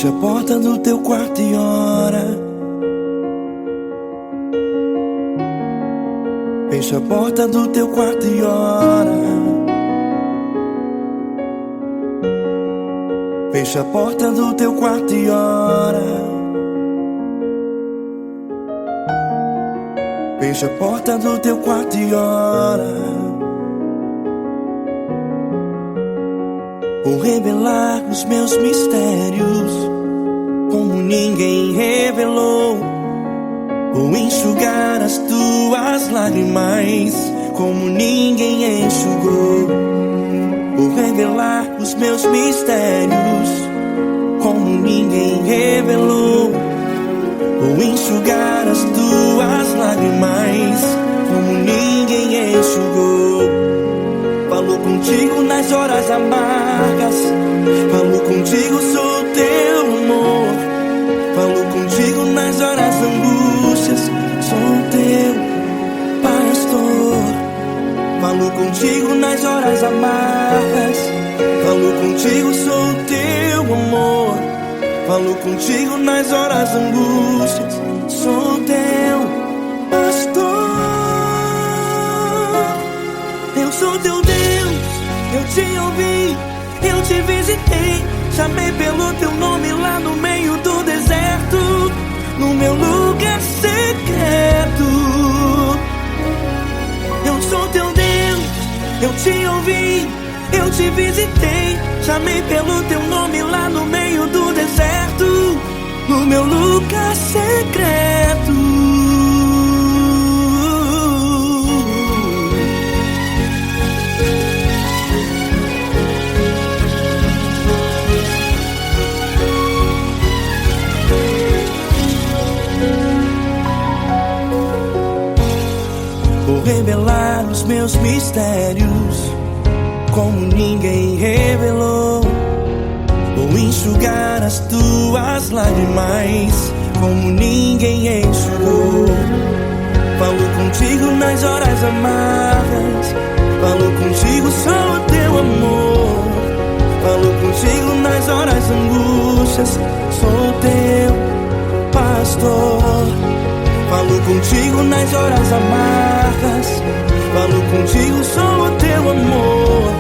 Fecha a porta do teu quarto e ora. Fecha a porta do teu quarto e ora. Fecha a porta do teu quarto e ora. Fecha a porta do teu quarto e ora. Vou revelar os meus mistérios como ninguém revelou. Vou enxugar as tuas lágrimas como ninguém enxugou. Vou revelar os meus mistérios como ninguém revelou. Vou enxugar as tuas lágrimas como ninguém enxugou. Falo contigo nas horas amargas, falo contigo, sou teu amor. Falo contigo nas horas angústias, sou teu pastor. Falo contigo nas horas amargas, falo contigo, sou teu amor. Falo contigo nas horas angústias, sou teu pastor. Eu sou teu Deus, eu te ouvi, eu te visitei. Chamei pelo teu nome lá no meio do deserto, no meu lugar secreto. Eu sou teu Deus, eu te ouvi, eu te visitei. Chamei pelo teu nome lá no meio do deserto, no meu lugar secreto. Vou revelar os meus mistérios como ninguém revelou. Vou enxugar as tuas lágrimas como ninguém enxugou. Falo contigo nas horas amargas, falo contigo, sou o teu amor. Falo contigo nas horas angústias, sou teu pastor. Falo contigo nas horas amargas, falo contigo, sou o teu amor.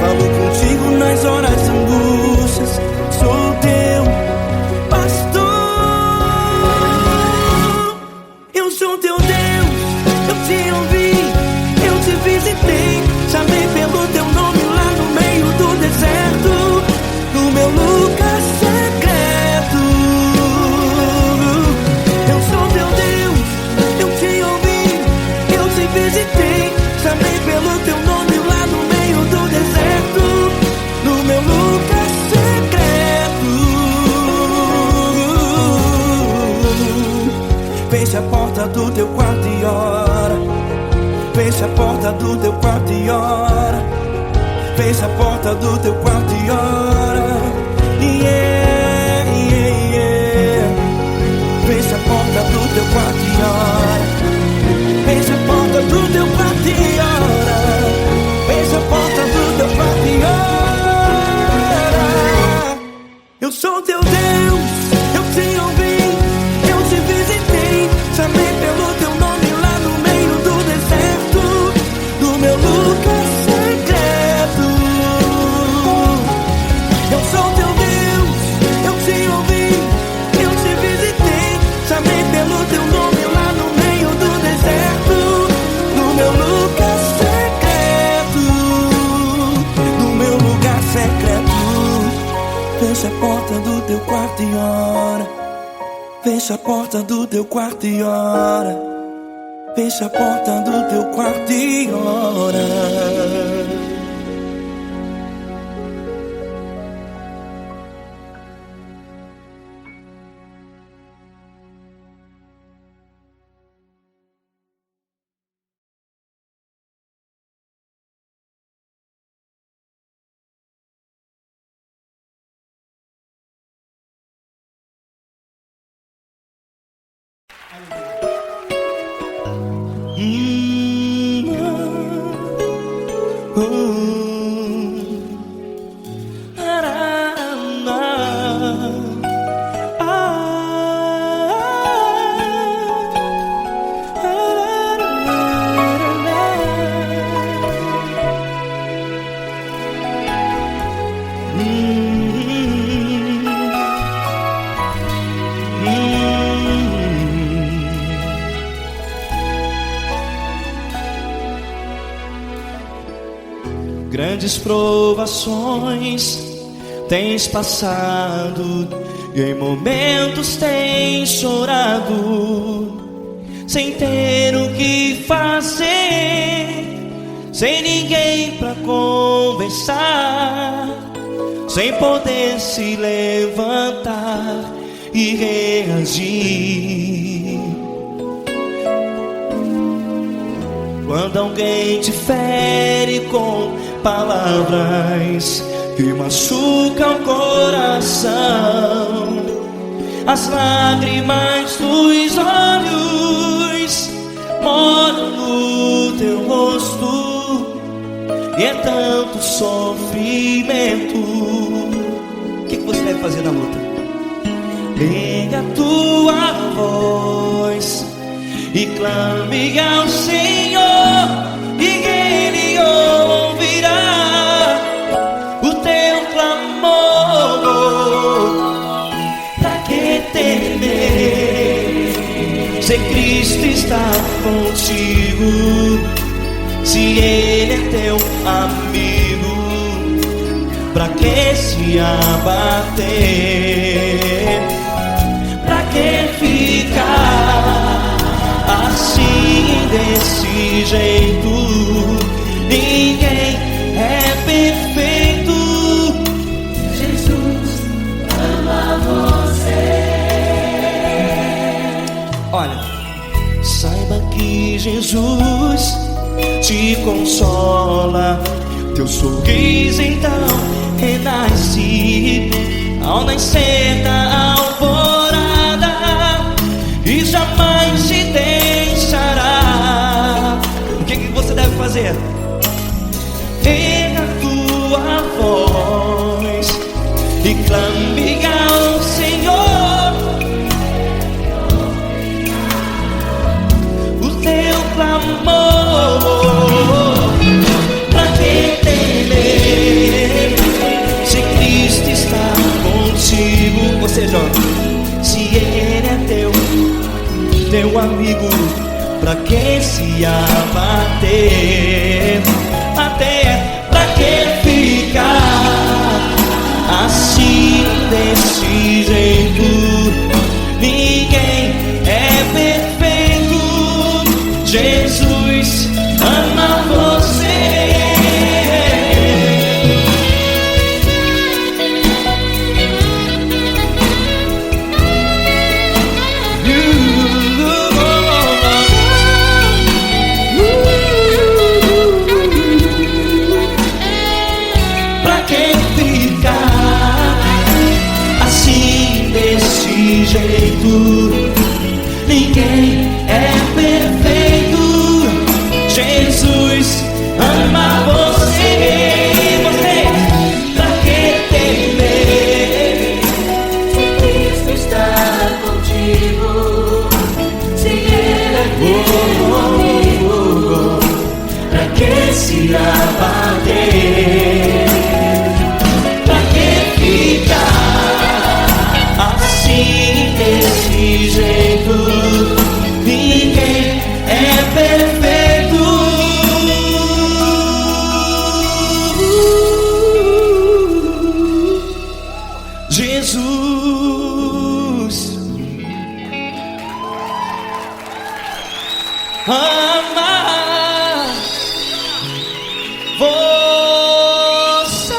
Falo contigo nas horas angústias, sou teu pastor. Eu sou teu Deus, eu te ouvi, eu te visitei. Chamei pelo teu nome lá no meio do deserto, no meu lugar secreto. Eu sou teu Deus, eu te ouvi, eu te visitei. Chamei pelo teu nome lá no meio do deserto, no meu lugar secreto. Fecha a porta do teu quarto e ora. Fecha a porta do teu quarto e ora. Fecha a porta do teu quarto e ora. Yeah, yeah, yeah. Fecha a porta do teu quarto e ora. Fecha a porta do teu quarto e ora. Fecha a porta do teu quarto e ora. Eu sou teu Deus, eu te ouvi, eu te visitei. Chamei pelo teu nome lá no meio do deserto, no meu lugar secreto. Eu sou teu Deus, eu te ouvi, eu te visitei. Chamei pelo teu nome lá no meio do deserto, no meu lugar secreto, no meu lugar secreto. Fecha a porta do teu quarto e ora. Fecha a porta do teu quarto e ora. Fecha a porta do teu quarto e ora. Grandes provações tens passado, e em momentos tens chorado, sem ter o que fazer, sem ninguém pra conversar, sem poder se levantar e reagir. Quando alguém te fere com palavras que machucam o coração, as lágrimas dos olhos molham no teu rosto, e é tanto sofrimento. O que você deve fazer na luta? Pega a tua voz e clame ao Senhor, e Ele ouvirá o teu clamor. Pra que temer, se Cristo está contigo, se Ele é teu amigo? Pra que se abater? Pra que ficar assim, desse jeito? Ninguém é perfeito. Jesus ama você. Olha, saiba que Jesus te consola. Teu sorriso então renasce ao nascer da alvorada, e jamais te deixará. O que você deve fazer? Erga a tua voz e clame ao Senhor, o teu clamor. Pra que temer, se Cristo está contigo? Ou seja, se Ele é teu amigo, pra que se abater? Até pra que ficar assim, desse jeito? Ninguém é perfeito. Jesus ama você. Jeito, ninguém é perfeito. Jesus ama você. Pra que temer, se Cristo está contigo, se Ele é teu amigo? Pra que se abater? Pra que ficar assim, desse jeito? Ninguém é perfeito. Jesus ama você.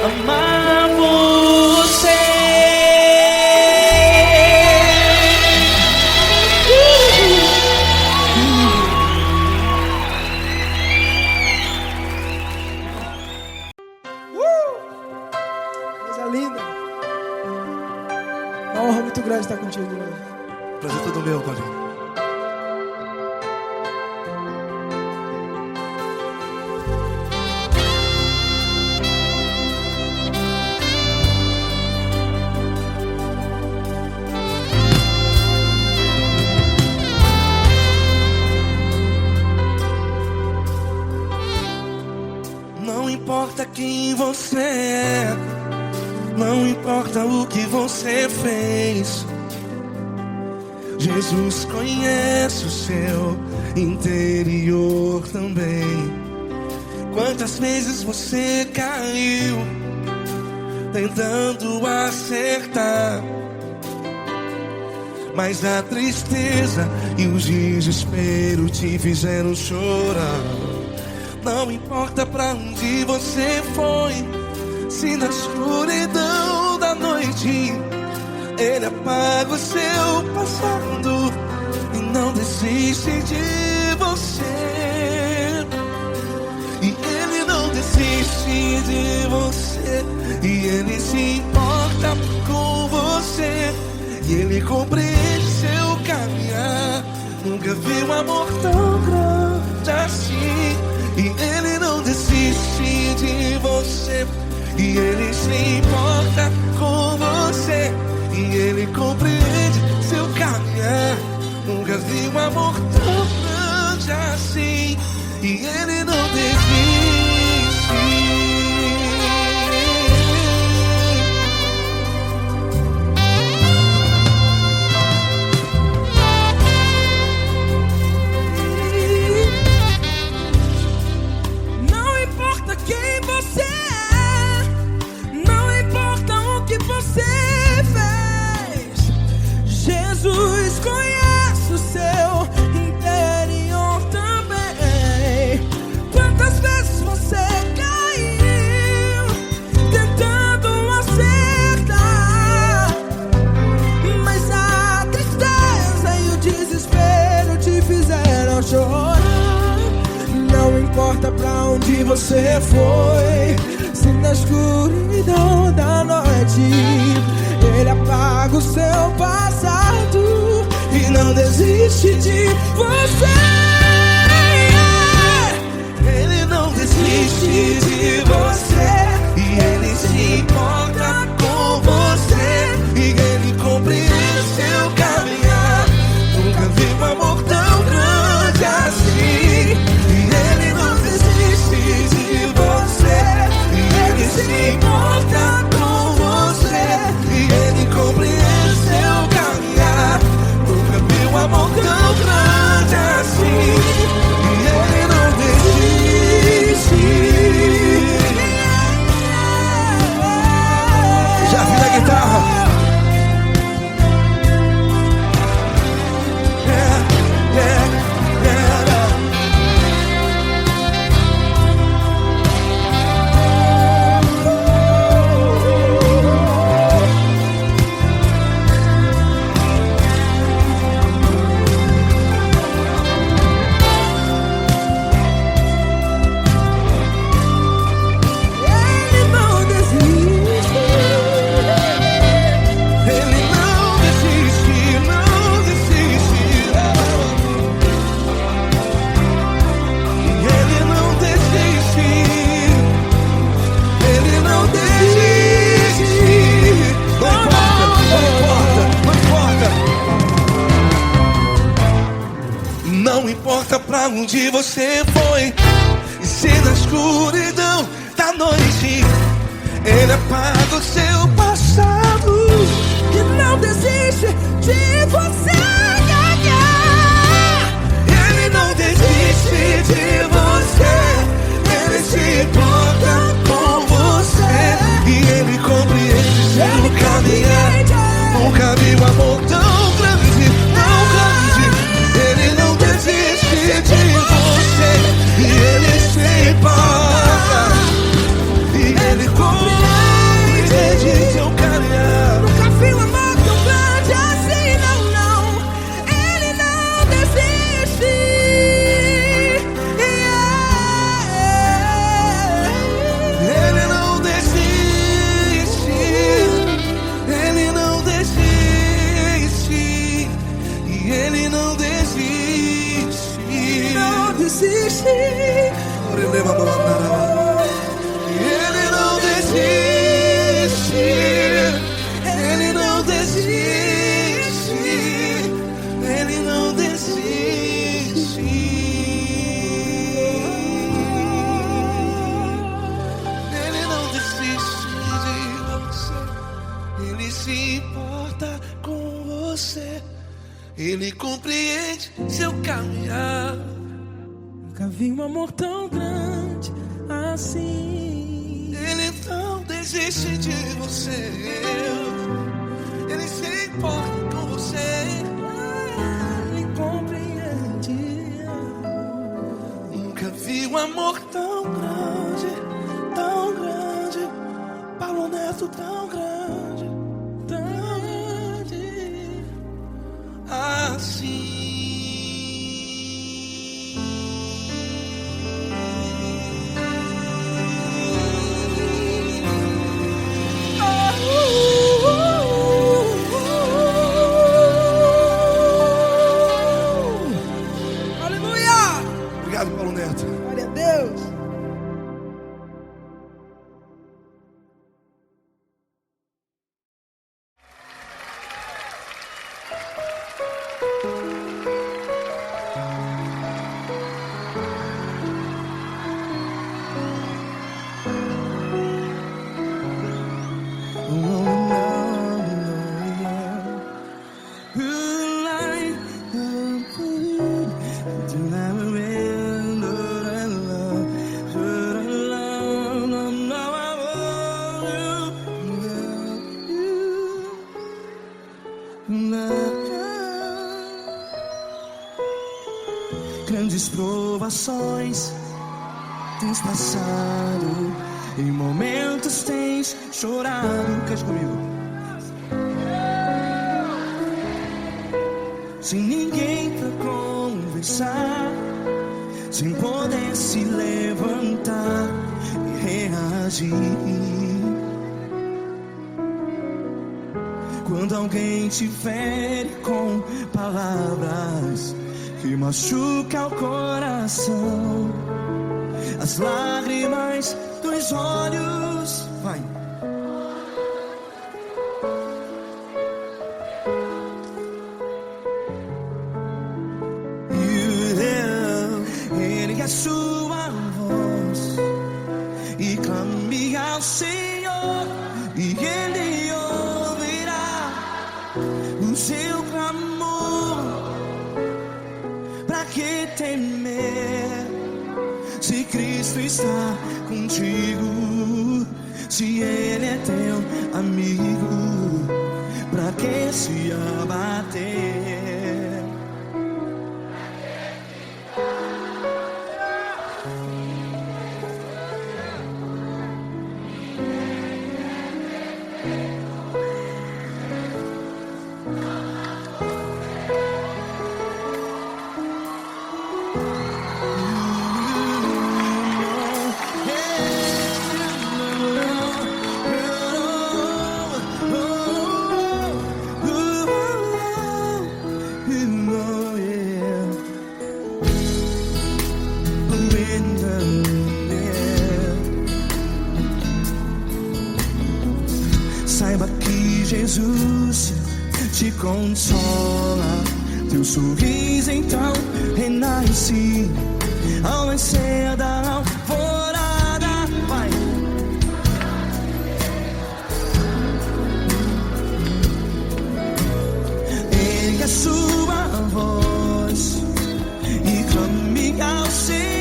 Amar você. Coisa linda. Uma honra muito grande estar contigo, Lula. Prazer todo meu, Paulinho. quem você é, não importa o que você fez. Jesus conhece o seu interior também. Quantas vezes você caiu tentando acertar, mas a tristeza e o desespero te fizeram chorar. Não importa pra onde você foi, se na escuridão da noite Ele apaga o seu passado e não desiste de você. E Ele não desiste de você, e Ele se importa com você, e Ele compreende seu caminhar. Nunca vi um amor tão grande assim. E Ele não desiste de você, e Ele se importa com você, e Ele compreende seu caminhar. Nunca vi um amor tão grande assim. E Ele não desiste. Não importa quem você é, não importa o que você fez, Jesus conhece o seu interior também. Quantas vezes você caiu tentando acertar, mas a tristeza e o desespero te fizeram chorar. Não importa pra onde você foi, se na escuridão da noite Ele apaga o seu passado e não desiste de você. Ele não desiste de você, e Ele se importa com você, e Ele compreende seu caminhar. Nunca vi um amor tão grande assim. E Ele não desiste de você, e Ele se importa com você, e Ele compreende seu caminhar. Nunca vi um amor tão grande assim. E Ele não desiste. Já vi a guitarra. Não importa pra onde você foi, e se na escuridão da noite Ele apaga o seu passado E não desiste de você. Ele não desiste de você, Ele se importa com você, e Ele compreende seu caminhar. Nunca vi um amor tão grande, tão grande. Ele não desiste de você, e Ele se importa, e Ele compreende seu caminhar. Nunca vi um amor tão grande assim, não, não. Ele não desiste. Ele não desiste, Ele não desiste, e Ele não desiste. Não desiste. Ele não desiste, Ele não desiste, Ele não desiste. Ele compreende seu caminhar. Nunca vi um amor tão grande assim. Ele não desiste de você. Ele se importa com você. Ele compreende. Nunca vi um amor tão grande, tão grande. Paulo Neto tão grande, tão grande assim. Obrigado, Paulo Neto. Glória a Deus. Grandes provações tens passado, em momentos tens chorado. Cante comigo. Sem ninguém pra conversar, sem poder se levantar e reagir. Quando alguém te fere com palavras que machuca o coração, as lágrimas dos olhos, vai. Ele é sua voz e clame ao Senhor, e Ele ouvirá o seu clamor. Pra que temer, se Cristo está contigo? Se Ele é teu amigo, pra que se abater? Saiba que Jesus te consola, teu sorriso então renasce ao nascer da alvorada. Vai. Ele é sua voz e clame ao Senhor.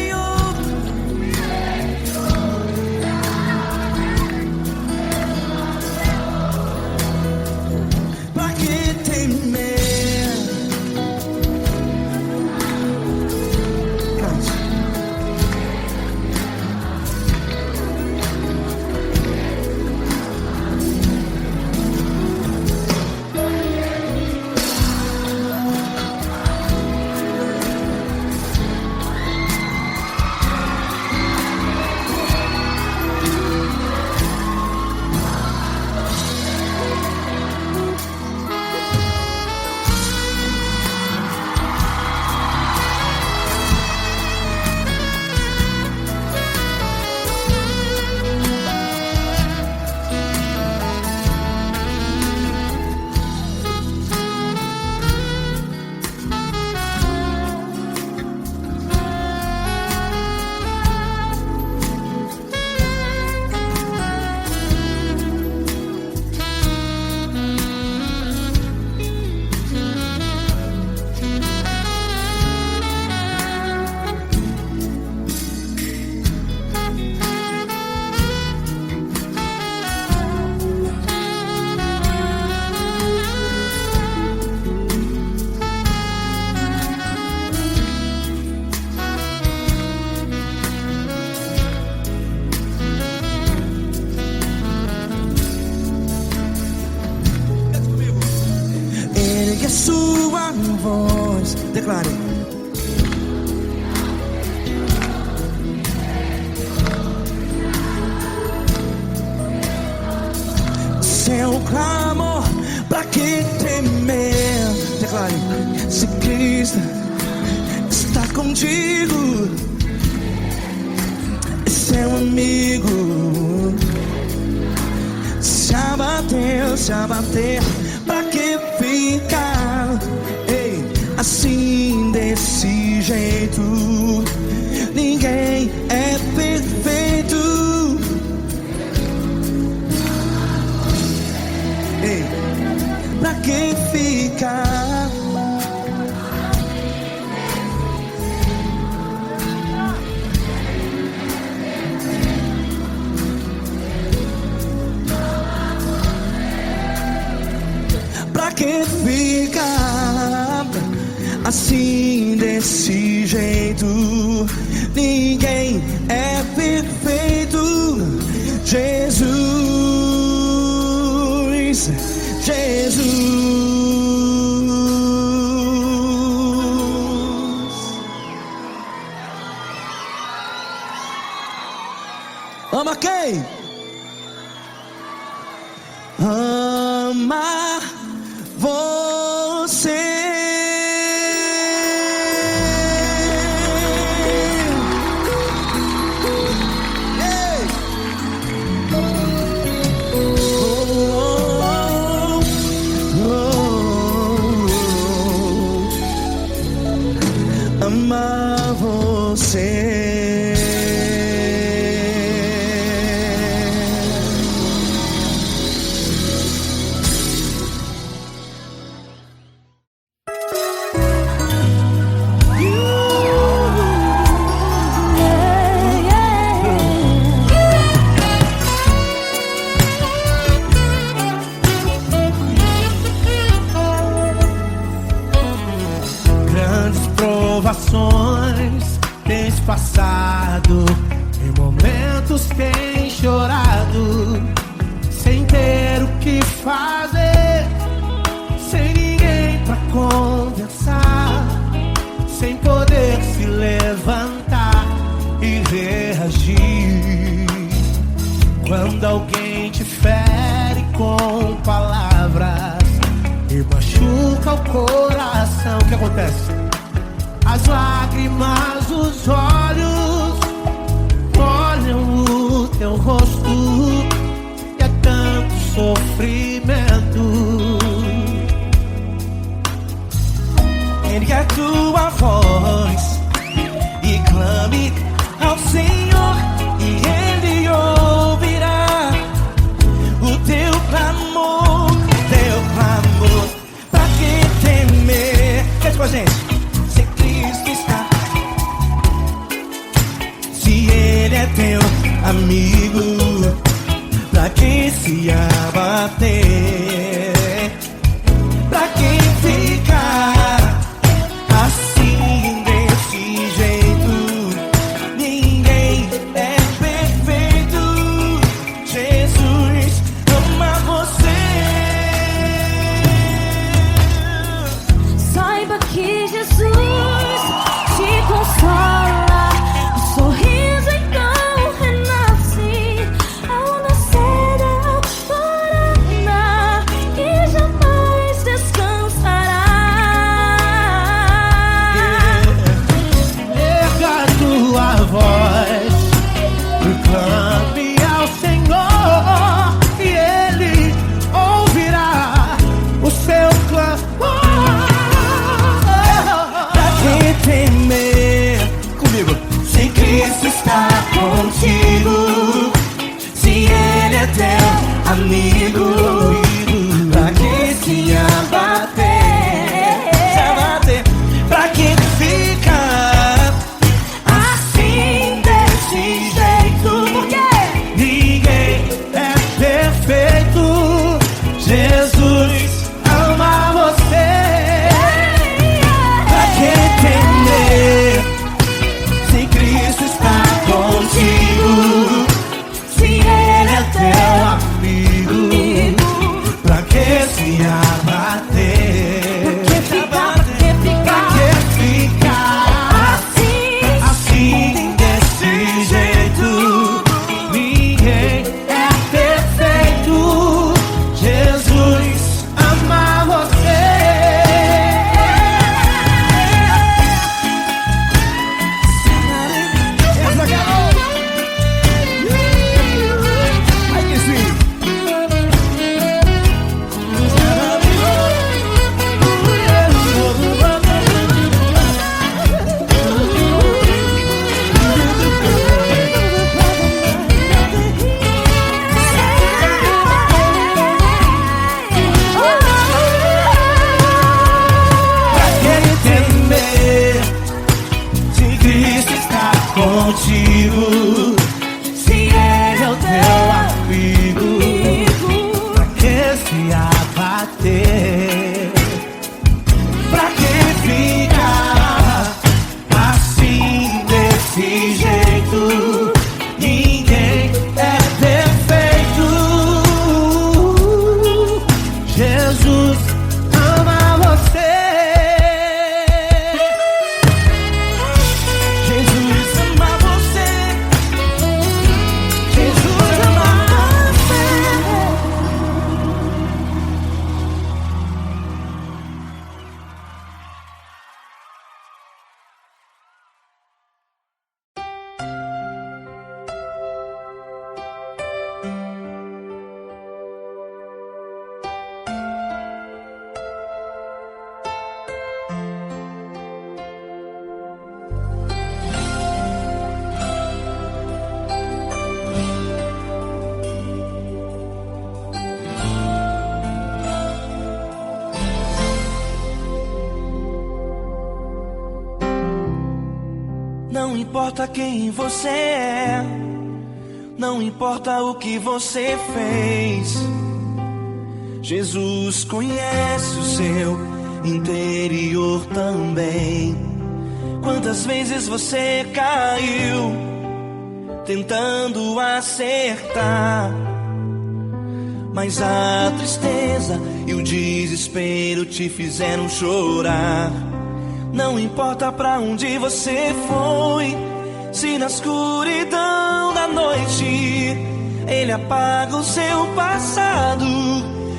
que a sua voz declare. Seu clamor, pra que temer? Declare. Se Cristo está contigo, é seu amigo. Se abater, pra que ficar? Ei, assim desse jeito, ninguém é perfeito. Ei, pra que ficar? Pra que ficar assim desse jeito? Ninguém é perfeito. Jesus, Jesus. Ama quem? Ama você. Ei. Amar você. Provações tens passado, em momentos tens chorado, sem ter o que fazer, sem ninguém pra conversar, sem poder se levantar e reagir. Quando alguém te fere com palavras e machuca o coração, o que acontece? As lágrimas dos olhos molham o teu rosto, e é tanto sofrimento. Ergue a tua voz e clame ao Senhor, e Ele ouvirá o teu clamor, teu clamor. Pra que temer? Cante com a gente. Ele é teu amigo, pra que se abater? Pra que ficar assim desse jeito? Ninguém é perfeito. Jesus ama você. Saiba que Jesus Não importa quem você é, não importa o que você fez, Jesus conhece o seu interior também. Quantas vezes você caiu tentando acertar, mas a tristeza e o desespero te fizeram chorar. Não importa pra onde você foi, se na escuridão da noite Ele apaga o seu passado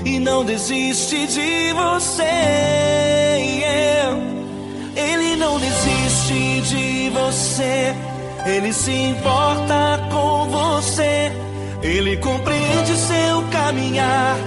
e não desiste de você. Ele não desiste de você, Ele se importa com você, Ele compreende seu caminhar.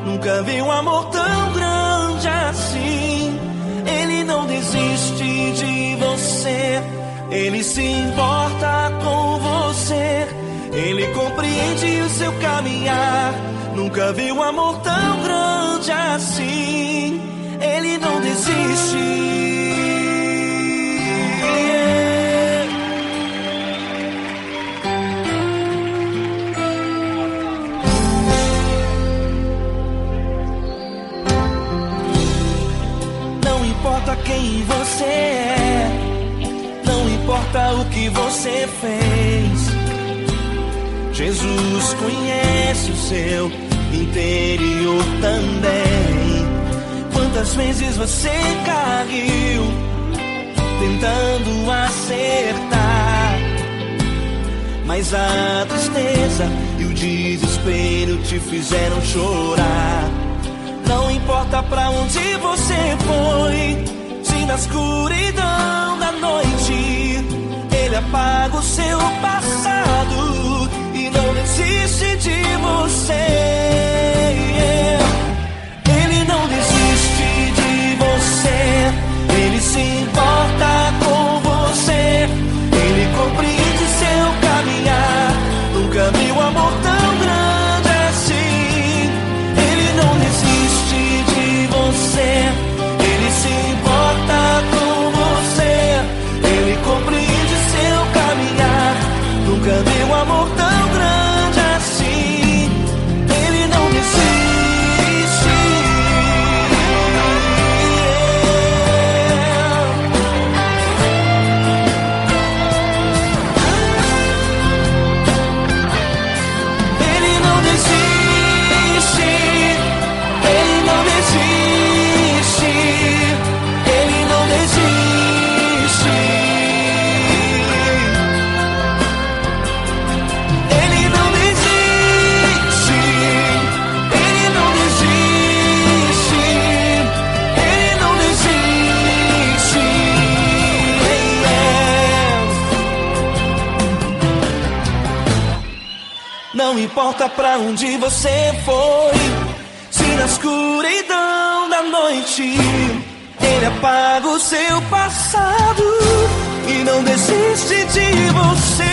Nunca vi um amor tão grande assim. Ele não desiste de você, Ele se importa com você, Ele compreende o seu caminhar. Nunca vi um amor tão grande assim. Ele não desiste. Não importa quem você é, não importa o que você fez, Jesus conhece o seu interior também. Quantas vezes você caiu tentando acertar, mas a tristeza e o desespero te fizeram chorar. Não importa pra onde você foi, se na escuridão da noite Ele apaga o seu passado e não desiste de você. Ele não desiste de você, Ele se importa com você, Ele compreende seu caminhar. Nunca vi um amor tão grande assim. Ele não desiste de você, Ele se importa com você, Ele compreende seu caminhar. Nunca vi um amor tão grande assim. Ele não desiste. Ele não desiste. Ele não desiste. Ele não desiste. Ele não desiste. Ele não desiste. Ele não desiste. Não importa pra onde você foi, se na escuridão da noite Ele apaga o seu passado e não desiste de você.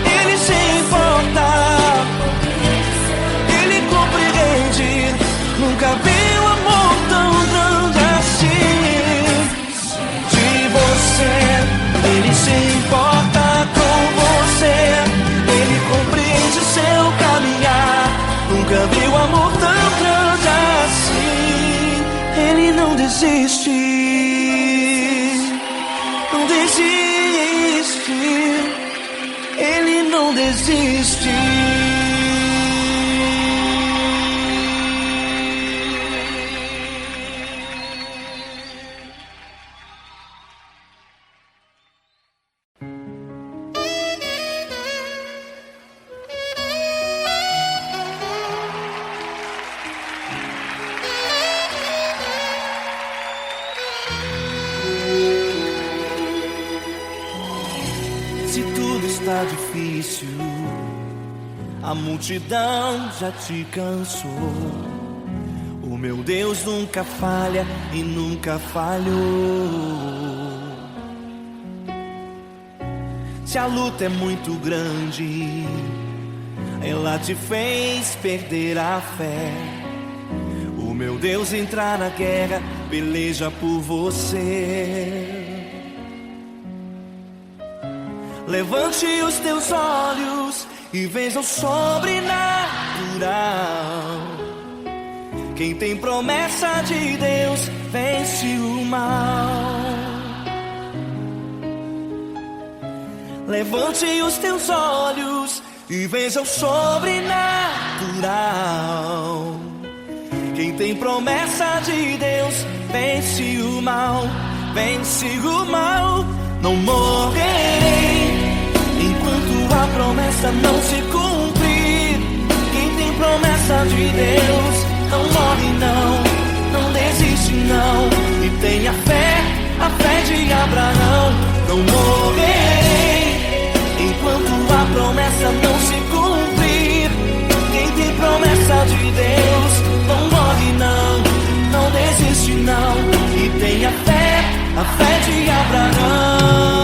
Ele se importa, Ele compreende. Nunca vi um amor tão grande assim. De você, Ele se importa com você, Ele compreende seu caminhar. Nunca vi um amor tão grande assim. Ele não desiste, não desiste. Ele não desiste. Se tudo está difícil, a multidão já te cansou. O meu Deus nunca falha e nunca falhou. Se a luta é muito grande, ela te fez perder a fé. O meu Deus entrar na guerra, peleja por você. Levante os teus olhos e veja o sobrenatural. Quem tem promessa de Deus vence o mal. Levante os teus olhos e veja o sobrenatural. Quem tem promessa de Deus vence o mal, vence o mal. Não morrerei enquanto a promessa não se cumprir. Quem tem promessa de Deus não morre não, não desiste não. E tenha fé, a fé de Abraão. Não morrerei enquanto a promessa não se cumprir. Quem tem promessa de Deus não morre não, não desiste não. E tenha fé, a fé de Abraão.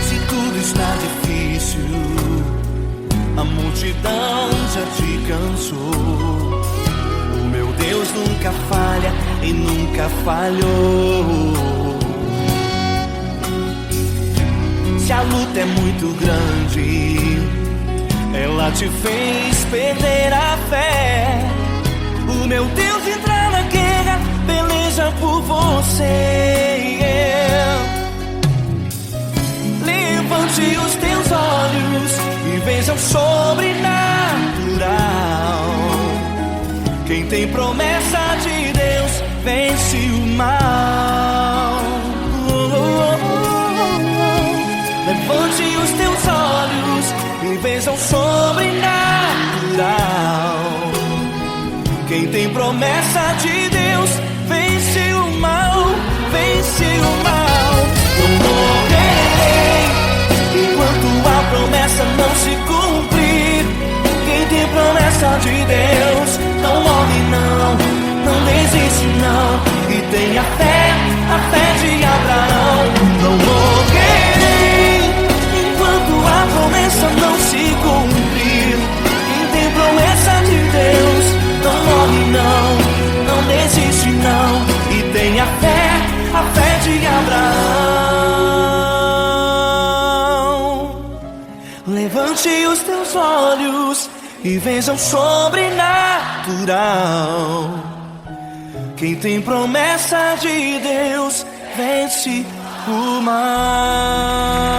Se tudo está difícil, a multidão já te cansou. O meu Deus nunca falha e nunca falhou. Se a luta é muito grande, ela te fez perder a fé. O meu Deus entra na guerra, peleja por você. Levante os teus olhos e veja o sobrenatural. Quem tem promessa de Deus vence o mal. Levante os teus olhos e veja o sobrenatural. Quem tem promessa de Deus vence o mal, vence o mal. Não morrerei enquanto a promessa não se cumprir. Quem tem promessa de Deus não morre não, não desiste não. E tenha fé, a fé de Abraão. Não morrerei enquanto a promessa não se cumprir. Quem tem promessa de Deus não morre não, não desiste não. E tenha fé, a fé de Abraão. Levante os teus olhos e veja o sobrenatural. Quem tem promessa de Deus vence o mal.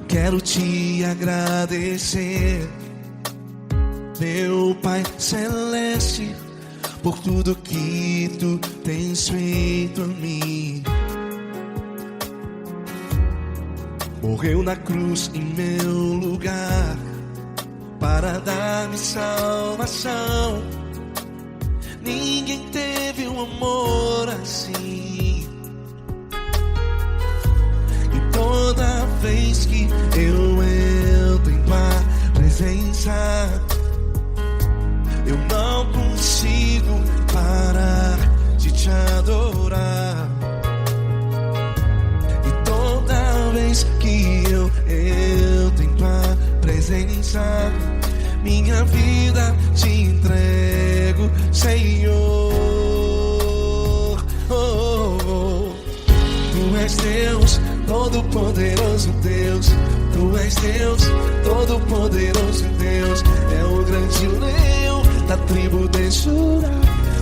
Quero te agradecer, meu Pai Celeste, por tudo que tu tens feito a mim. Morreu na cruz em meu lugar para dar-me salvação. Ninguém teve um amor assim. E toda vez que eu entro em tua presença, eu não consigo parar de te adorar. E toda vez que eu entro em tua presença, minha vida te entrego, Senhor. Tu és Deus, Todo-Poderoso Deus. Tu és Deus, Todo-Poderoso Deus. É o grande leão da tribo de Judá.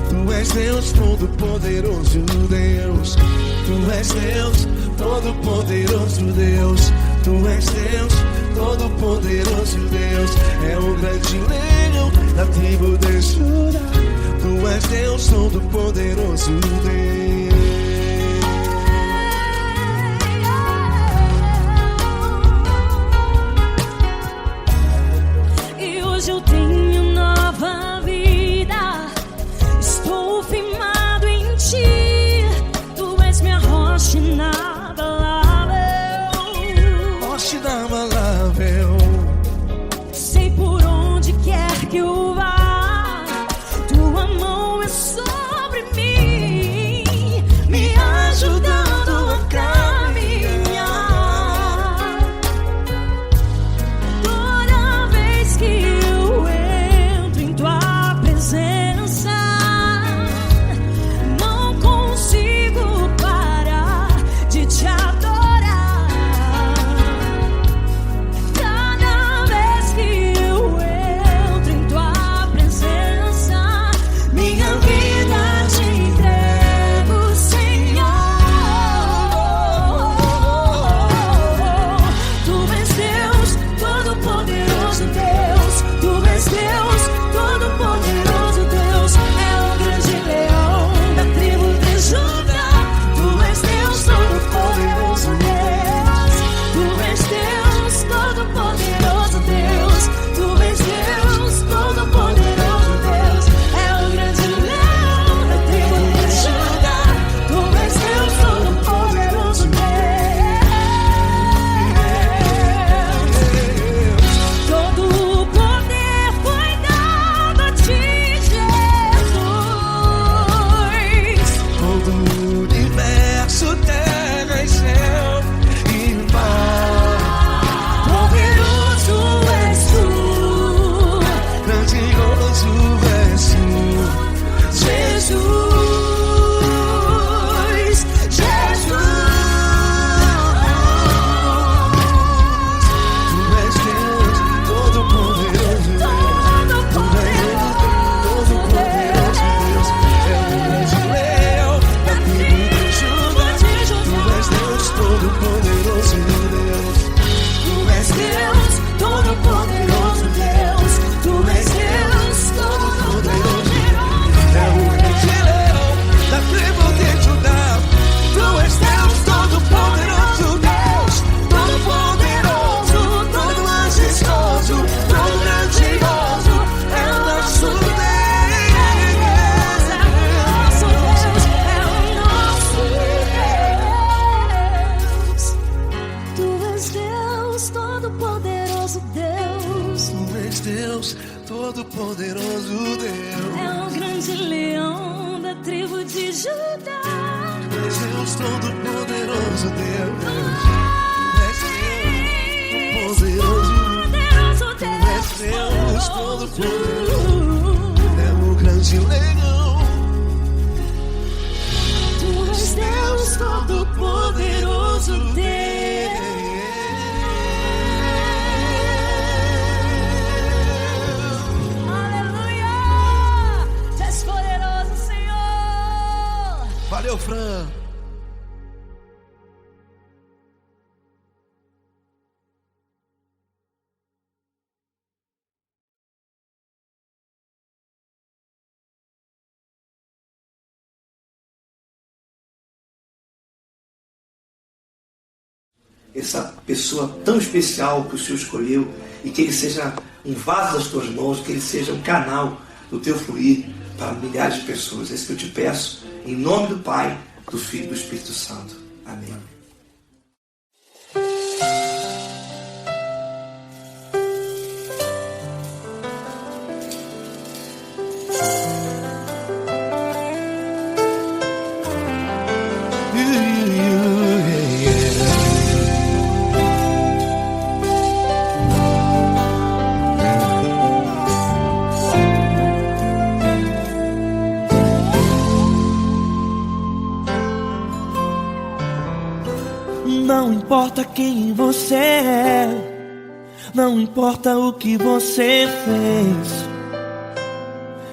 Tu és Deus, Todo-Poderoso Deus. Tu és Deus, Todo-Poderoso Deus. Tu és Deus, Todo-Poderoso Deus. É o grande leão da tribo de Judá. Tu és Deus, Todo-Poderoso Deus. E hoje eu tenho nova vida. Estou firmado em ti. Tu és minha rocha inabalável. Rocha inabalável. Sei por onde quer que eu vá, tua mão é sobre mim, me ajudando a caminhar. Toda vez que eu entro em tua presença, não consigo parar de te adorar. Cada vez que eu entro em tua presença, minha vida te entrego, Senhor. Tu és Deus, Todo-Poderoso Deus. Tu és Deus, Todo-Poderoso Deus. É o grande leão da tribo de Judá. Tu és Deus, Todo-Poderoso Deus. Tu és Deus, Todo-Poderoso Deus. Tu és Deus, Todo-Poderoso Deus. É o grande leão da tribo de Judá. Tu és Deus, Todo-Poderoso Deus. Todo o poder foi dado a ti, Jesus. Todo o universo, terra e céu e mar. Poderoso és tu, Grandioso és tu, Jesus, Jesus. Tu és Deus, Todo-Poderoso Deus. Tu és Todo-Poderoso Deus. É o grande leão da tribo de Judá. Tu és Deus, Todo-Poderoso Deus. Tu és Deus, Todo-Poderoso Deus. Tu és Deus, Todo-Poderoso É o grande leão da tribo de Judá. Tu és Deus, Todo-Poderoso Deus. Todo-Poderoso, todo majestoso, todo grandioso. É o nosso Deus. Tu és Deus, Todo-Poderoso Deus. Tu és Deus, Todo-Poderoso Deus. É o grande leão da tribo de Judá. Tu és Deus, Todo-Poderoso Deus. Tu és Deus, Todo-Poderoso. Poderoso Tu és Deus, Deus. Todo-Poderoso. É o grande leão. Tu és Deus, Todo-Poderoso Deus. Aleluia! Tu és poderoso, Senhor. Valeu, Fran. Essa pessoa tão especial que o Senhor escolheu, e que ele seja um vaso das tuas mãos, que ele seja um canal do teu fluir para milhares de pessoas. É isso que eu te peço, em nome do Pai, do Filho e do Espírito Santo. Amém. Não importa quem você é, não importa o que você fez,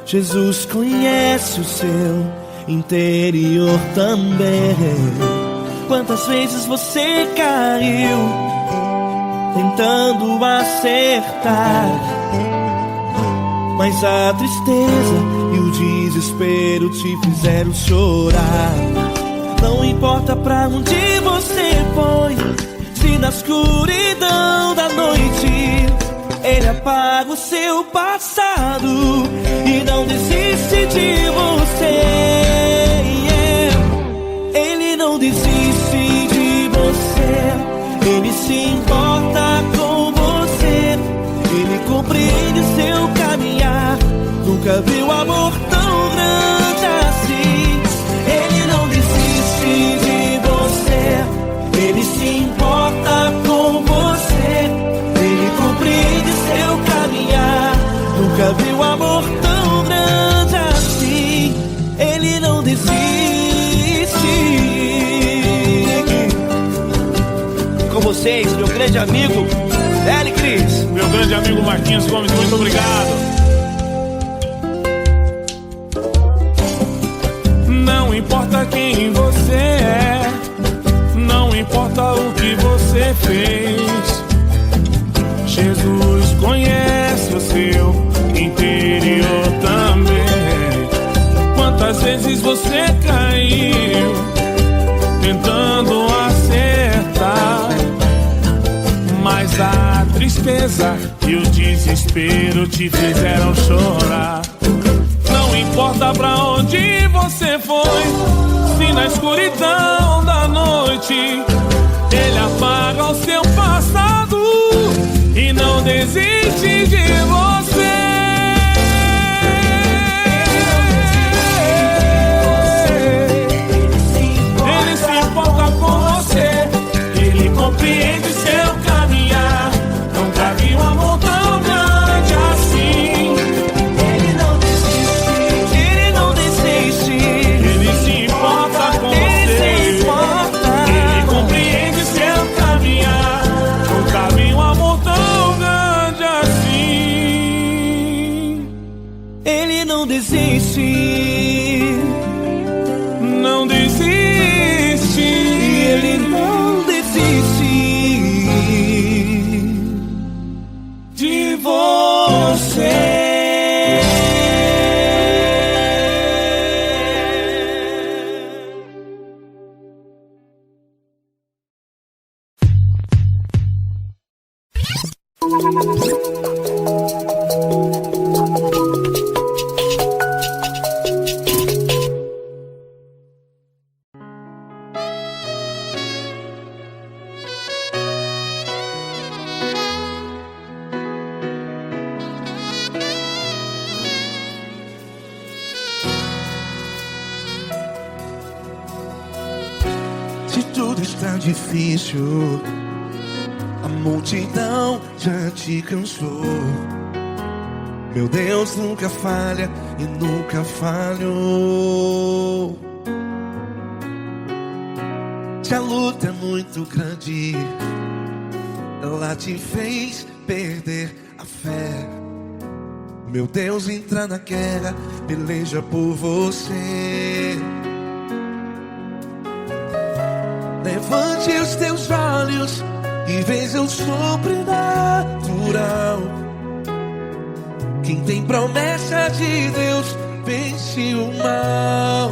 Jesus conhece o seu interior também. Quantas vezes você caiu tentando acertar, mas a tristeza e o desespero te fizeram chorar. Não importa pra onde você foi, se na escuridão da noite ele apaga o seu passado e não desiste de você. Ele não desiste de você, ele se importa com você, ele compreende seu caminhar. Nunca viu amor tão grande assim. Ele não desiste de você, ele se importa com você, ele compreende seu caminhar. Nunca viu amor tão grande assim. Ele não desiste. Com vocês, meu grande amigo L. Cris. Meu grande amigo Marquinhos Gomes, muito obrigado. Não importa quem você é, não importa o que você fez, Jesus conhece o seu interior também. Quantas vezes você caiu tentando acertar, mas a tristeza e o desespero te fizeram chorar. Não importa pra onde você foi, se na escuridão da noite ele apaga o seu passado e não desiste de você. Ele se importa com você, ele compreende seu caminhar. Nunca vi um amor tão grande assim. Ele não desiste, ele não desiste. Ele se importa com você, ele compreende seu caminhar. Nunca vi um amor tão grande assim. Ele não desiste, não desiste. ele não desiste De você. Se tudo está difícil, a multidão já te cansou. Meu Deus nunca falha e nunca falhou. Se a luta é muito grande, ela te fez perder a fé. Meu Deus entra na guerra, peleja por você. Levante os teus olhos e veja o sobrenatural. Quem tem promessa de Deus vence o mal.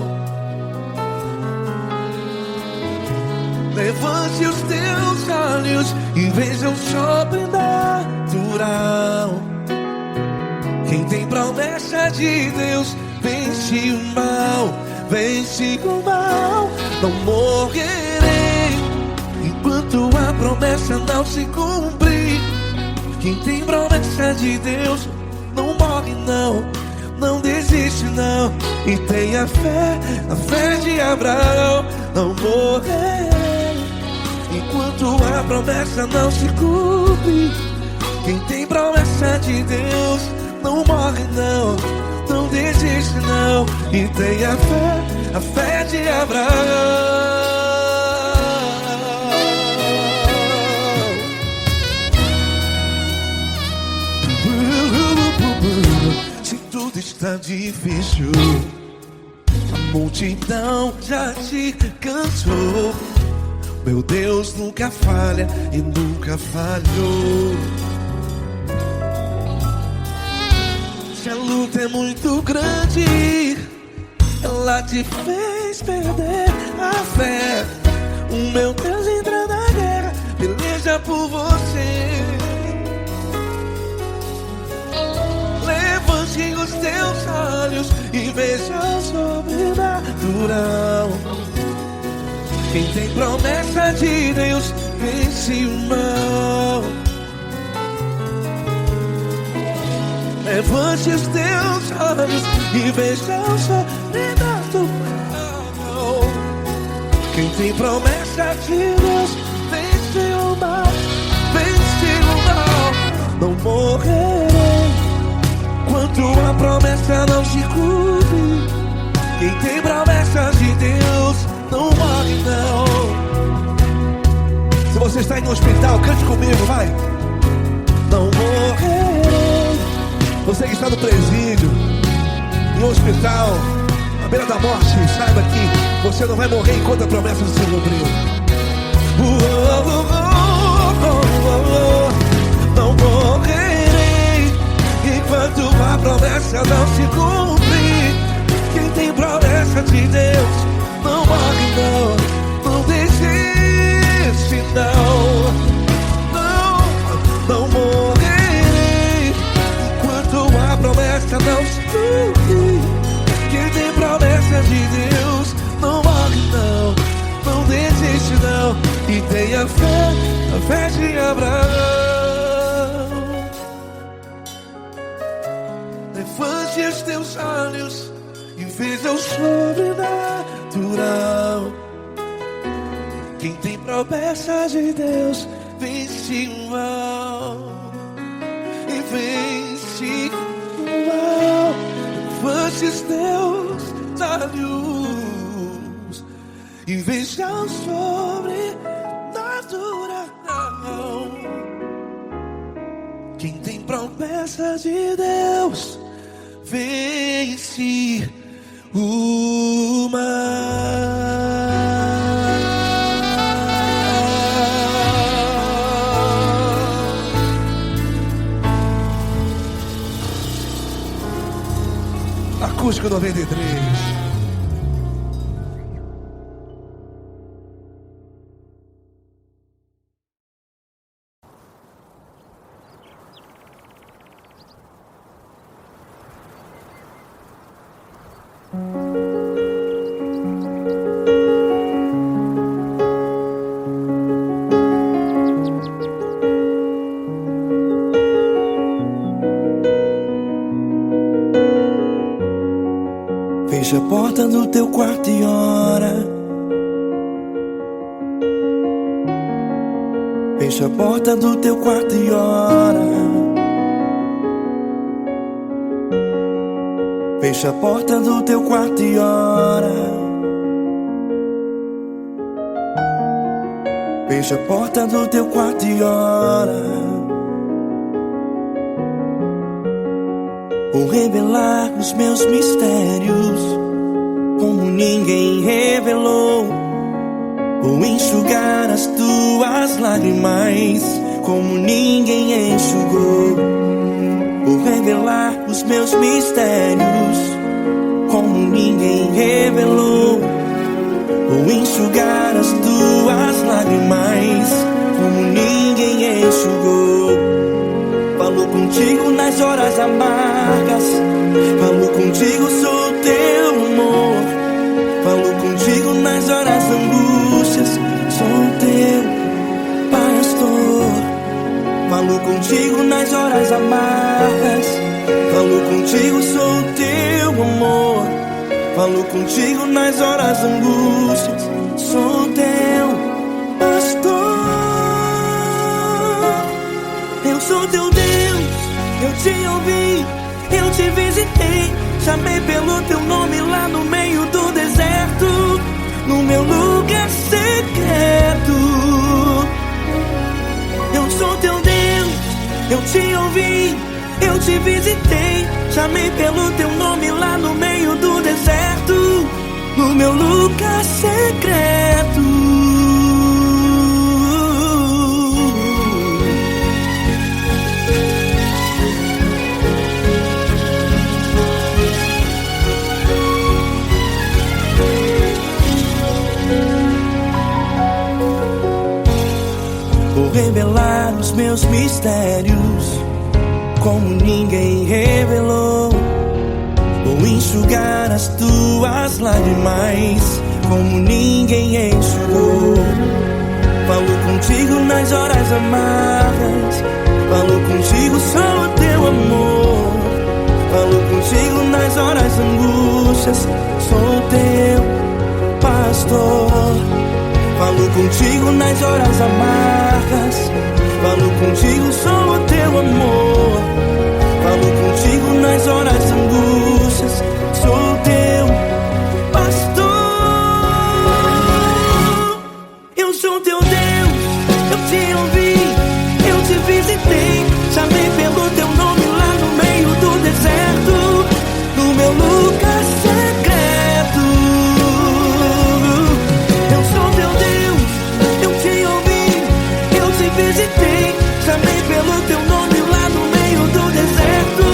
Levante os teus olhos e veja o sobrenatural. Quem tem promessa de Deus vence o mal. Vence o mal. Não morrerei enquanto a promessa não se cumprir. Quem tem promessa de Deus não morre não, não desiste não. E tenha fé, a fé de Abraão. Não morrerei enquanto a promessa não se cumpre. Quem tem promessa de Deus não morre não, não desiste não. E tenha fé, a fé de Abraão. Se tudo está difícil, a multidão já te cansou. Meu Deus nunca falha e nunca falhou. Se a luta é muito grande, ela te fez perder a fé. O meu Deus entra na guerra, peleja por você. Levante os teus olhos e veja o sobrenatural. Quem tem promessa de Deus vence o mal. Levante os teus olhos e veja o sobrenatural. Quem tem promessa de Deus vence o mal. Vence o mal. Não morrerei enquanto a promessa não se cumpre. Quem tem promessas de Deus não morre não. Se você está em um hospital, cante comigo, vai. Não morrerei. Você que está no presídio, em um hospital, à beira da morte, saiba que você não vai morrer enquanto a promessa não se cumpriu. Não morrerei enquanto a promessa não se cumprir. Quem tem promessa de Deus não morre não. Não desiste não. Não morrerei enquanto a promessa não se cumprir. Quem tem promessa de Deus não morre não. Não desiste não. E tenha fé, a fé de Abraão. Levante os teus olhos e veja o sobrenatural. Quem tem promessa de Deus vence o mal. E vence o mal. Levante os teus olhos e veja o sobrenatural. Quem tem promessa de Deus vence o mal. Acústico 93. Fecha a porta do teu quarto e ora. Fecha a porta do teu quarto e ora. Fecha a porta do teu quarto e ora. Fecha a porta do teu quarto e ora. Vou revelar os meus mistérios como ninguém revelou. Vou enxugar as tuas lágrimas como ninguém enxugou. Vou revelar os meus mistérios como ninguém revelou. Vou enxugar as tuas lágrimas como ninguém enxugou. Falo contigo nas horas amargas. Falo contigo, sou teu amor. Falo contigo nas horas angústias. Sou teu pastor. Falo contigo nas horas amargas. Falo contigo, sou teu amor. Falo contigo nas horas angústias. Sou teu pastor. Eu sou teu Deus, eu te ouvi, eu te visitei. Chamei pelo teu nome lá no meio do deserto, no meu lugar secreto. Eu sou teu Deus, eu te ouvi, eu te visitei. Chamei pelo teu nome lá no meio do deserto, no meu lugar secreto. Vou revelar os meus mistérios como ninguém revelou. Vou enxugar as tuas lágrimas como ninguém enxugou. Falo contigo nas horas amargas, falo contigo só o teu amor. Falo contigo nas horas angústias, sou teu pastor. Falo contigo nas horas amargas, falo contigo só o teu amor. Falo contigo nas horas angústias, sou teu pastor. Eu sou teu Deus, eu te ouvi, eu te visitei. Chamei pelo teu nome lá no meio do deserto, no meu lugar secreto. Eu sou teu Deus, eu te ouvi, eu te visitei. Chamei pelo teu nome lá no meio do deserto,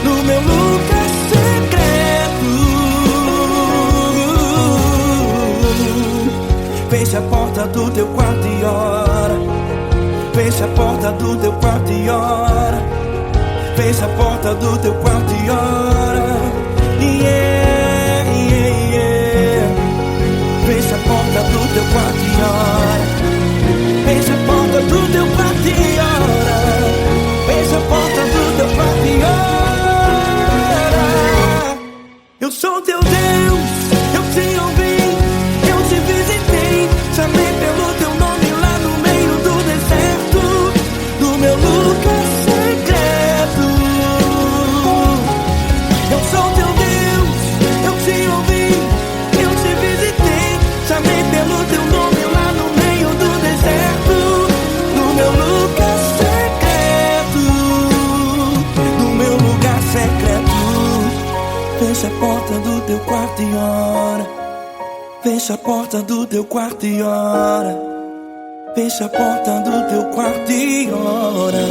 no meu lugar secreto. Fecha a porta do teu quarto e ora. Fecha a porta do teu quarto e ora. Fecha a porta do teu quarto e ora. Yeah, yeah, yeah. Fecha a porta do teu quarto e ora. Fecha a porta do teu quarto e ora. Fecha a porta do teu quarto e ora. Eu sou teu Deus, eu te ouvi, eu te visitei. Chamei pelo teu nome lá no meio do deserto, no meu lugar secreto. Eu sou teu Deus, eu te ouvi, eu te visitei. Chamei pelo teu nome lá no meio do deserto, no meu lugar secreto, no meu lugar secreto. Fecha a porta do teu quarto e ora. Fecha a porta do teu quarto e ora. Fecha a porta do teu quarto e ora.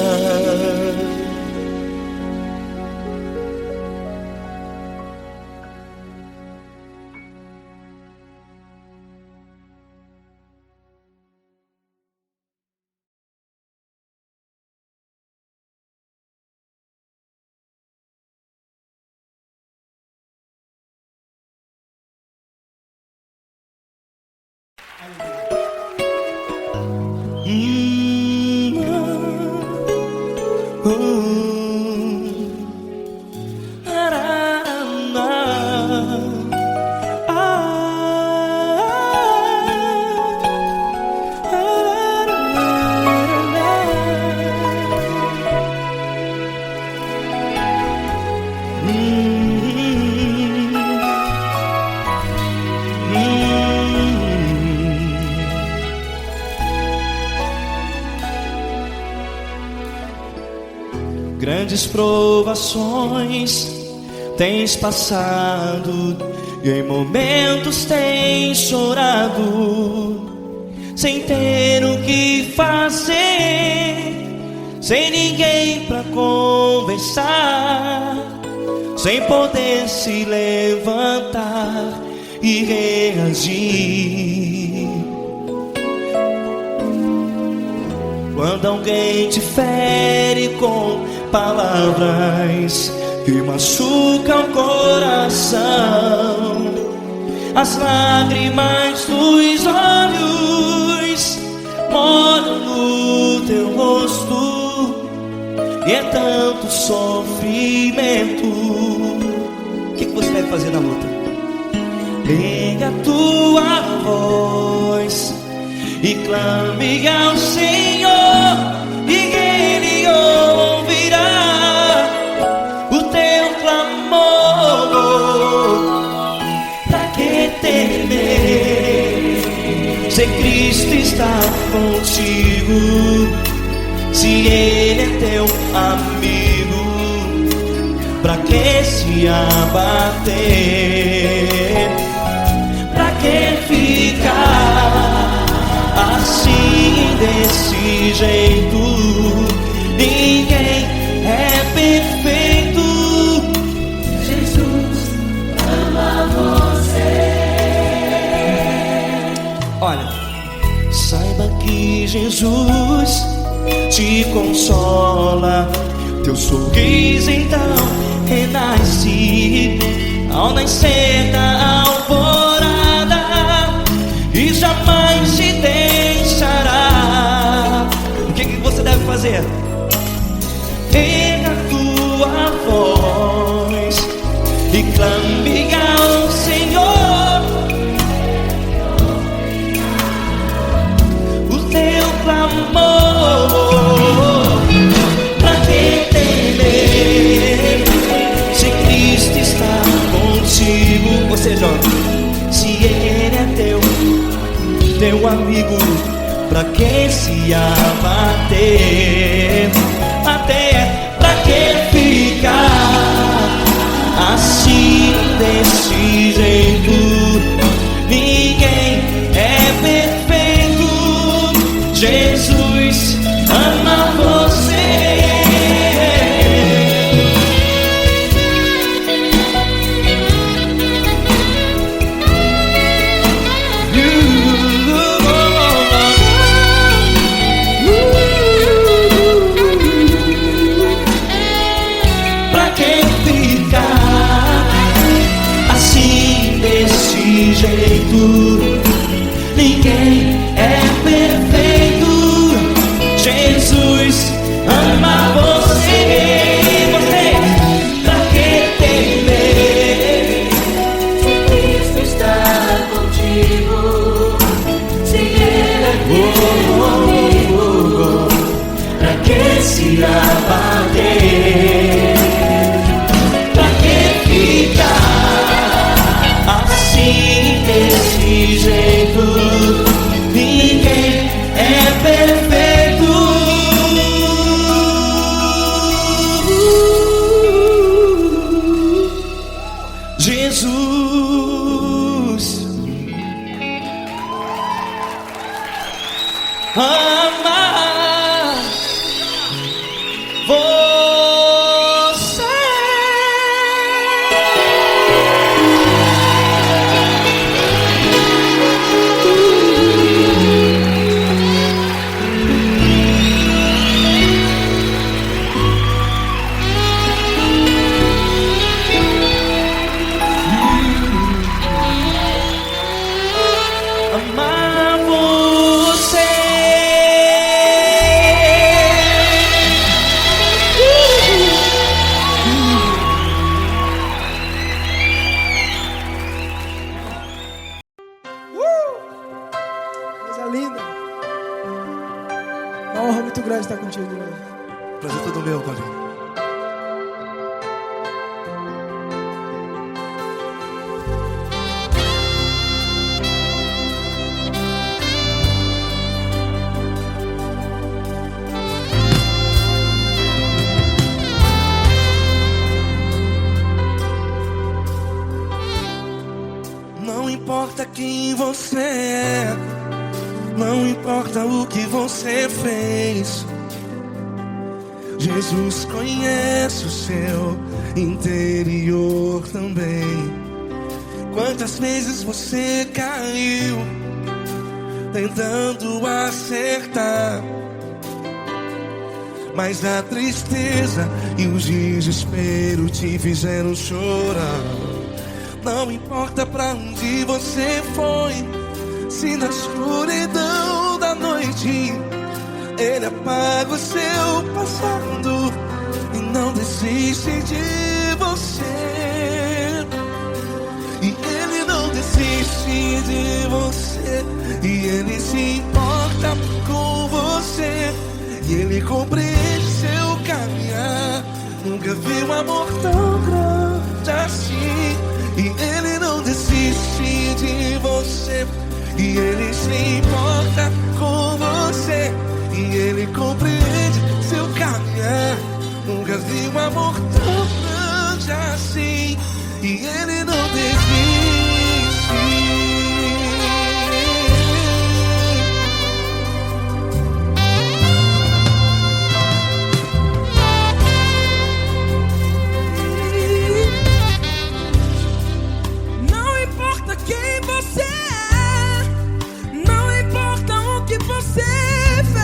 Grandes provações tens passado e em momentos tens chorado, sem ter o que fazer, sem ninguém pra conversar, sem poder se levantar e reagir. Quando alguém te fere com palavras que machucam o coração, as lágrimas dos olhos moram no teu rosto, e é tanto sofrimento. O que você deve fazer na luta? Liga a tua voz e clame ao Senhor, e Ele ouvirá o teu clamor. Pra que temer, se Cristo está contigo, se Ele é teu amigo? Pra que se abater? Pra que ficar assim, desse jeito? Ninguém é perfeito. Jesus ama você. Olha, saiba que Jesus te consola. Teu sorriso então renasce ao nascer da alvorada e jamais te deixará. O que você deve fazer? Erga a tua voz e clame ao Senhor. O teu clamor, pra que temer se Cristo está contigo? Ou seja, se Ele é teu amigo, pra que se abater? Até pra que ficar assim desse jeito? Ninguém é perfeito. Jesus ama você. Jeito, ninguém é perfeito. Jesus ama você. Você, pra que temer? Se Cristo está contigo, se Ele é teu amigo, pra que se abater? Pra que ficar assim desse jeito? Ninguém é perfeito. Jesus ama você. Amar você. Coisa linda. Uma honra muito grande estar contigo, Deus. Prazer todo meu, Paulinho. Não importa quem você é, não importa o que você fez, Jesus conhece o seu interior também. Quantas vezes você caiu tentando acertar, mas a tristeza e o desespero te fizeram chorar. Não importa pra onde você foi, se na escuridão da noite Ele apaga o seu passado e não desiste de você. E Ele não desiste de você, e Ele se importa com você, e Ele compreende seu caminhar. Nunca vi um amor tão grande assim. E Ele não desiste de você, e Ele se importa com você, e Ele compreende seu caminhar. Nunca vi um amor tão grande assim. E Ele não desiste. Quem você é, não importa o que você fez.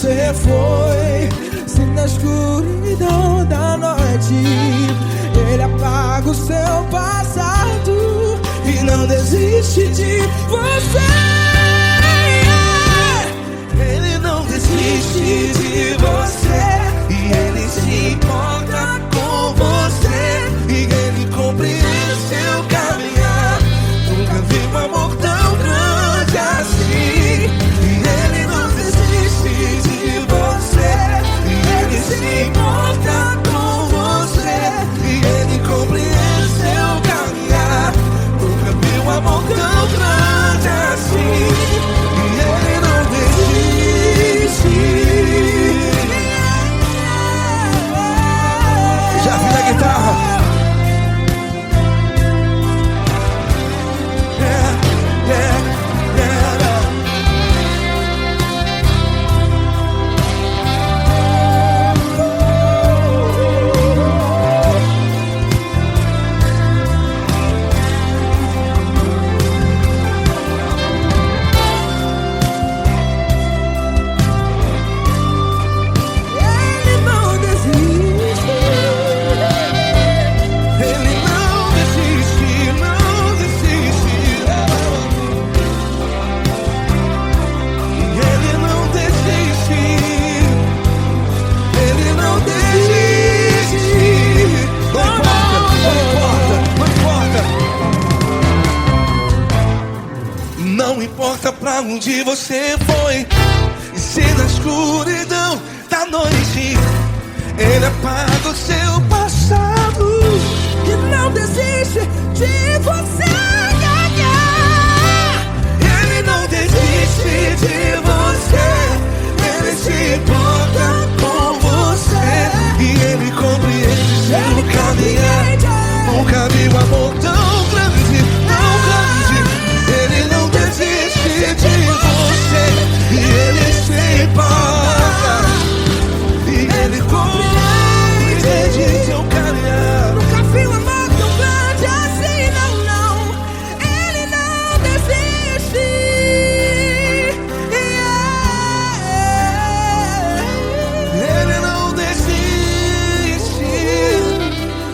você foi. Se na escuridão da noite Ele apaga o seu passado e não desiste de você. Ele não desiste de você e Ele se importa com você e Ele compreende seu caminhar. Nunca vi um amor tão grande assim. E Ele não desiste de você e Ele se importa com você e Ele compreende seu caminhar. Nunca vi um amor tão grande assim. E Ele não desiste. Já vi a guitarra. Não importa pra onde você foi, e se na escuridão da noite Ele apaga o seu passado e não desiste de você. Ele não desiste de você. Ele se importa com você e Ele compreende seu caminhar. Nunca vi um amor tão grande, tão grande. Ele não desiste de você e Ele se importa e Ele compreende seu caminhar. Nunca vi um amor tão grande assim, não, não. Ele não desiste. Ele não desiste.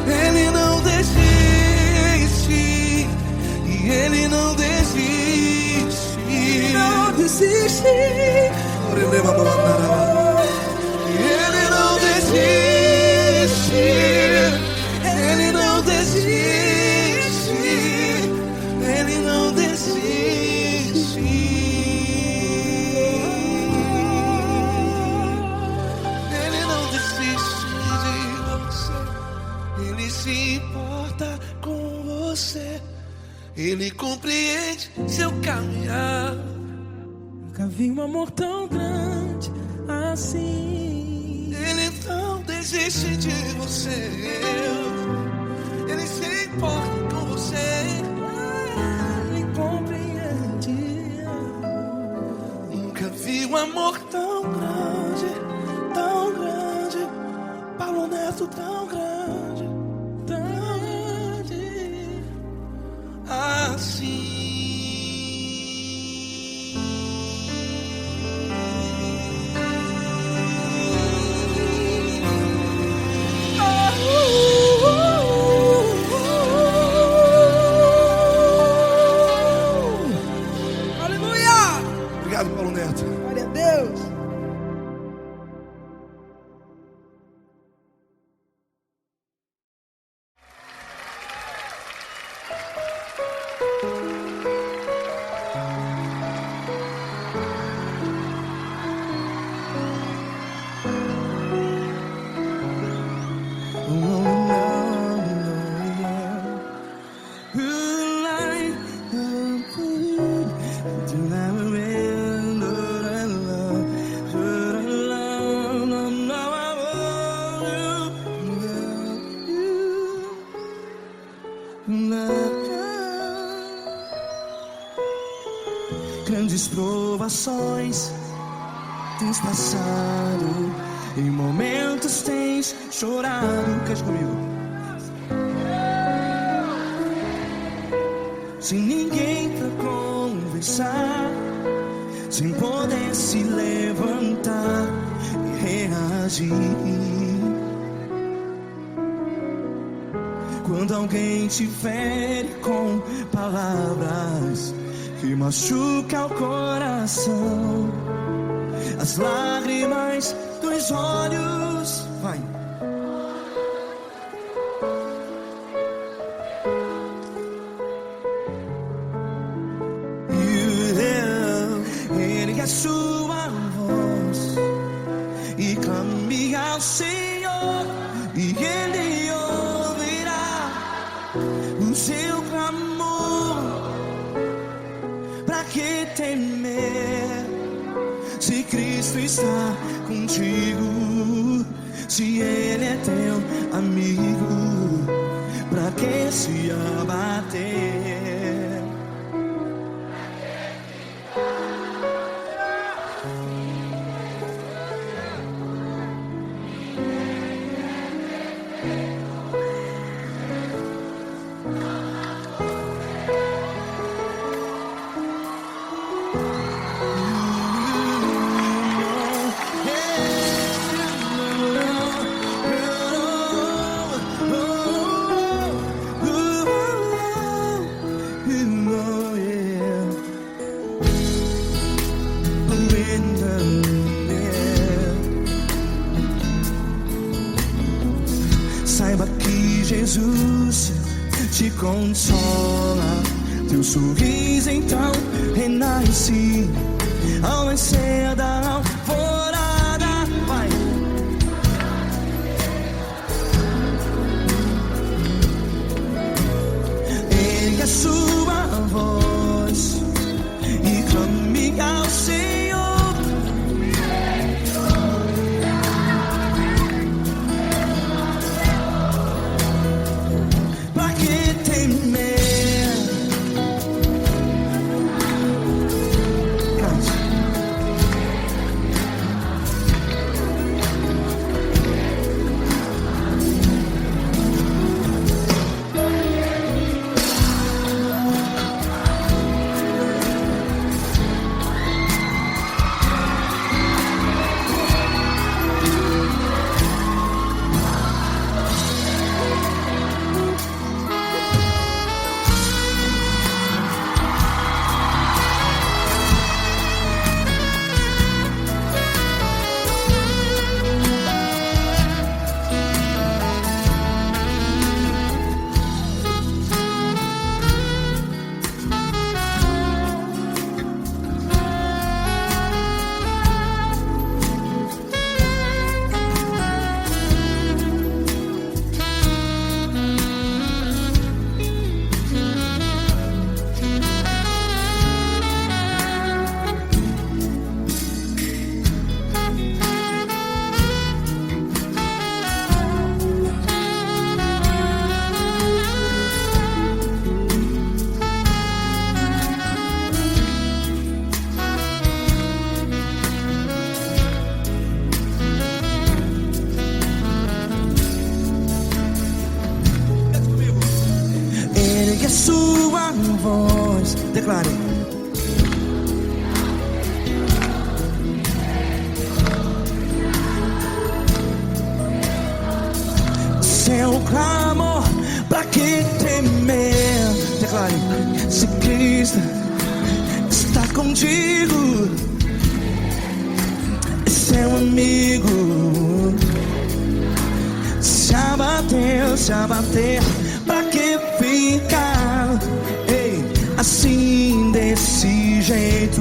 Ele não desiste. E Ele não desiste. Não desiste. Ele não desiste. Ele não desiste. Ele não desiste. Ele não desiste de você. Ele se importa com você. Ele compreende seu caminhar. Nunca vi um amor tão grande assim. Ele não desiste de você. Ele se importa com você. Ele compreende. Nunca vi um amor tão grande, tão grande. Paulo Neto tão grande, tão grande assim. Obrigado, Paulo Neto. Glória a Deus. Grandes provações tens passado, em momentos tens chorado. Cante comigo. Sem ninguém pra conversar, sem poder se levantar e reagir. Quando alguém te fere com palavras que machucam o coração, as lágrimas dos olhos, vai. Ergue a sua voz e clame ao Senhor, e Ele ouvirá o seu clamor. Pra que temer, se Cristo está contigo? Se Ele é teu amigo, pra que se abater? Saiba que Jesus te consola, teu sorriso então renasce ao nascer da alvorada. Vai. Ergue a sua voz e clame ao Senhor. A sua voz, declare. Seu clamor, pra que temer? Declare. Se Cristo está contigo, é seu amigo. Se abater, pra que ficar? Ei, assim desse jeito,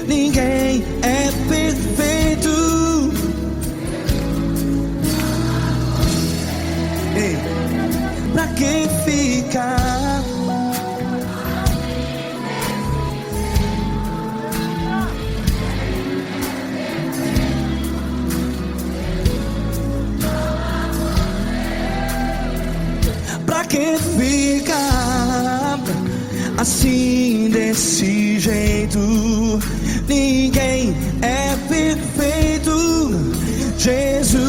ninguém é perfeito. Ei, pra que ficar? Pra que ficar assim desse jeito? Ninguém é perfeito. Jesus,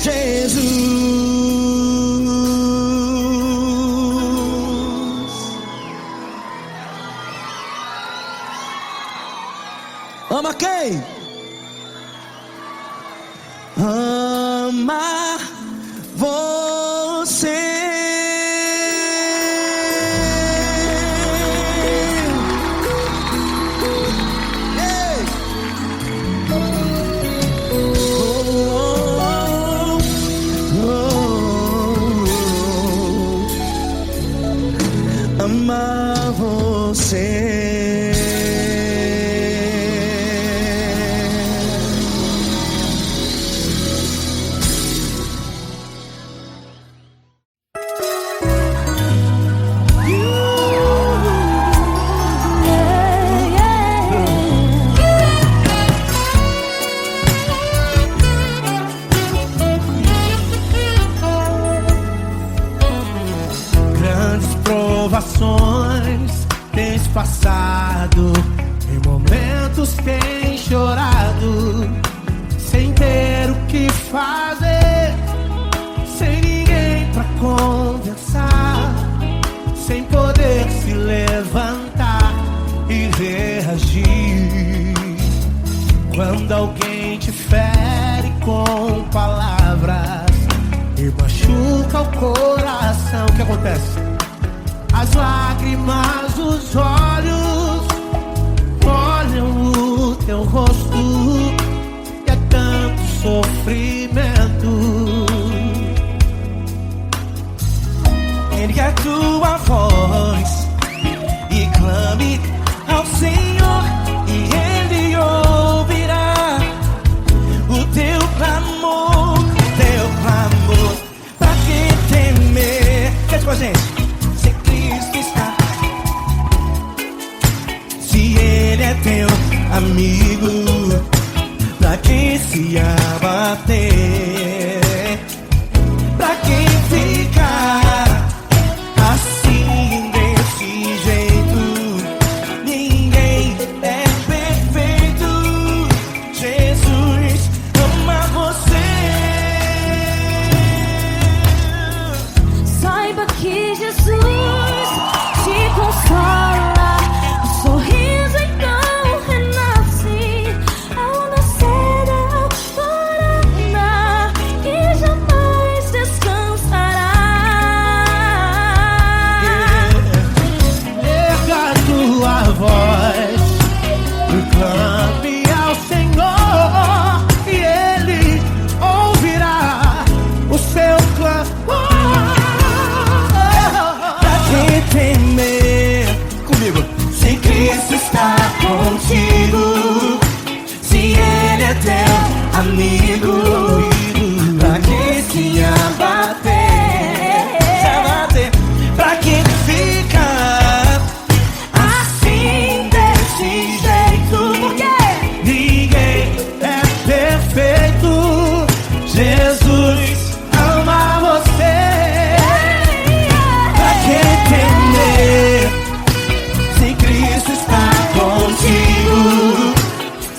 Jesus. Ama quem? Ama você. Ei! Ama você. Provações tens passado, em momentos tens chorado, sem ter o que fazer, sem ninguém pra conversar, sem poder se levantar e reagir. Quando alguém te fere com palavras e machuca o coração, o que acontece? As lágrimas dos olhos molham o teu rosto e é tanto sofrimento. Ergue a tua voz e clame ao Senhor e Ele ouvirá o teu clamor, pra que temer? Cante com a gente. Ele é teu amigo, pra quem se abater, pra quem ficar assim desse jeito. Ninguém é perfeito. Jesus ama você. Saiba que Jesus te consola. Clame ao Senhor e Ele ouvirá o seu clamor. Pra que temer? Comigo. Se Cristo está contigo, se Ele é teu amigo, pra que se abater? Pra que ficar assim desse jeito? Ninguém é perfeito. Jesus ama você. Pra que temer? Se Cristo está contigo,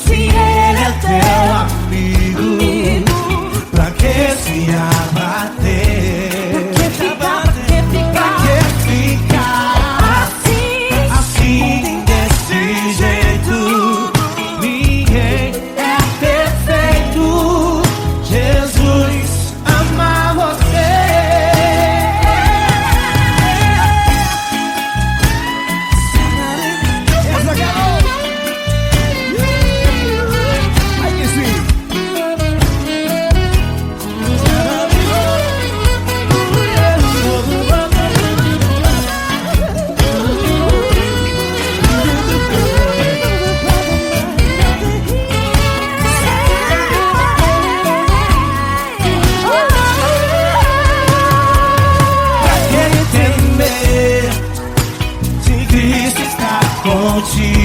se Ele é teu amigo, pra que se abater? Pra que ficar assim desse jeito? Ninguém é perfeito. Jesus ama você. Ai, que sim. Pra que temer? Se Cristo está contigo,